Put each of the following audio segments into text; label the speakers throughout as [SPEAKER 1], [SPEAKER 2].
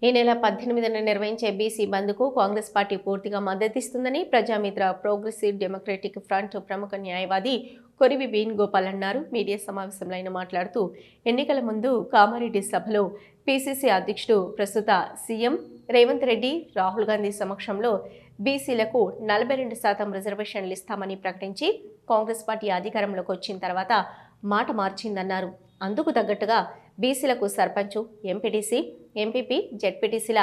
[SPEAKER 1] ఈ నెల 18న నిర్వహించే బీసీ బంద్కు కాంగ్రెస్ పార్టీ పూర్తిగా మద్దతిస్తుందని ప్రజామిత్ర ప్రోగ్రెసివ్ డెమోక్రటిక్ ఫ్రంట్ ప్రముఖ న్యాయవాది కొరివి వేణుగోపాల్ అన్నారు. మీడియా సమావేశంలో ఆయన మాట్లాడుతూ ఎన్నికల ముందు కామారెడ్డి సభలో పీసీసీ అధ్యక్షుడు ప్రస్తుత సీఎం రేవంత్ రెడ్డి, రాహుల్ గాంధీ సమక్షంలో బీసీలకు 42% రిజర్వేషన్లు ఇస్తామని ప్రకటించి కాంగ్రెస్ పార్టీ అధికారంలోకి వచ్చిన తర్వాత మాట మార్చిందన్నారు. అందుకు తగ్గట్టుగా బీసీలకు సర్పంచు, ఎంపీటీసీ, ఎంపీపీ, జెడ్పీటీసీల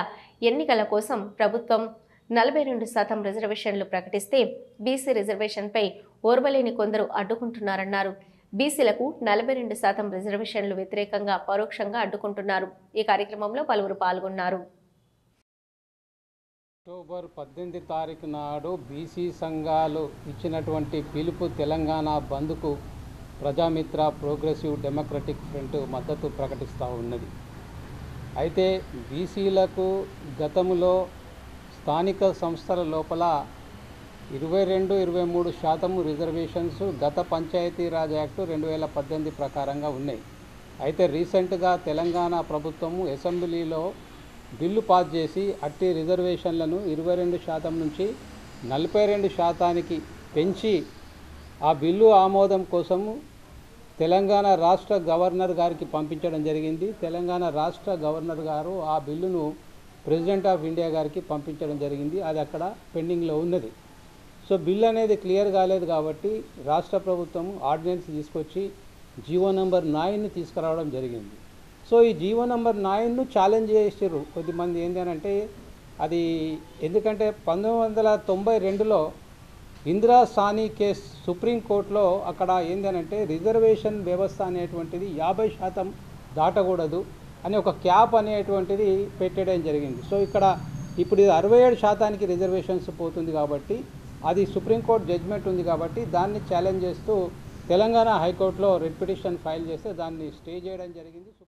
[SPEAKER 1] ఎన్నికల కోసం ప్రభుత్వం 42% రిజర్వేషన్లు ప్రకటిస్తే బీసీ రిజర్వేషన్పై ఓర్వలేని కొందరు అడ్డుకుంటున్నారన్నారు. బీసీలకు 42% రిజర్వేషన్లు వ్యతిరేకంగా పరోక్షంగా అడ్డుకుంటున్నారు. ఈ కార్యక్రమంలో పలువురు పాల్గొన్నారు.
[SPEAKER 2] అక్టోబర్ 18 తారీఖు నాడు బీసీ సంఘాలు ఇచ్చినటువంటి పిలుపు తెలంగాణ బంద్కు ప్రజామిత్ర ప్రోగ్రెసివ్ డెమోక్రటిక్ ఫ్రంట్ మద్దతు ప్రకటిస్తూ ఉన్నది. అయితే బీసీలకు గతంలో స్థానిక సంస్థల లోపల 22-23% రిజర్వేషన్స్ గత పంచాయతీరాజ్ యాక్టు 2018 ప్రకారంగా ఉన్నాయి. అయితే రీసెంట్గా తెలంగాణ ప్రభుత్వము అసెంబ్లీలో బిల్లు పాస్ చేసి అట్టి రిజర్వేషన్లను 22% నుంచి 42% పెంచి ఆ బిల్లు ఆమోదం కోసము తెలంగాణ రాష్ట్ర గవర్నర్ గారికి పంపించడం జరిగింది. తెలంగాణ రాష్ట్ర గవర్నర్ గారు ఆ బిల్లును ప్రెసిడెంట్ ఆఫ్ ఇండియా గారికి పంపించడం జరిగింది. అది అక్కడ పెండింగ్లో ఉన్నది. సో బిల్ అనేది క్లియర్ కాలేదు కాబట్టి రాష్ట్ర ప్రభుత్వం ఆర్డినెన్స్ తీసుకొచ్చి జీవో నెంబర్ 9ని తీసుకురావడం జరిగింది. సో ఈ జీవో నెంబర్ 9ను ఛాలెంజ్ చేసారు కొద్దిమంది. ఏంటంటే అది ఎందుకంటే 1992లో ఇందిరా సాని కేసు సుప్రీంకోర్టులో అక్కడ ఏంటంటే రిజర్వేషన్ వ్యవస్థ అనేటువంటిది 50% దాటకూడదు అని ఒక క్యాప్ అనేటువంటిది పెట్టడం జరిగింది. సో ఇప్పుడు ఇది 67% రిజర్వేషన్స్ పోతుంది కాబట్టి అది సుప్రీంకోర్టు జడ్జిమెంట్ ఉంది కాబట్టి దాన్ని ఛాలెంజ్ చేస్తూ తెలంగాణ హైకోర్టులో రిట్ పిటిషన్ ఫైల్ చేస్తే దాన్ని స్టే చేయడం జరిగింది.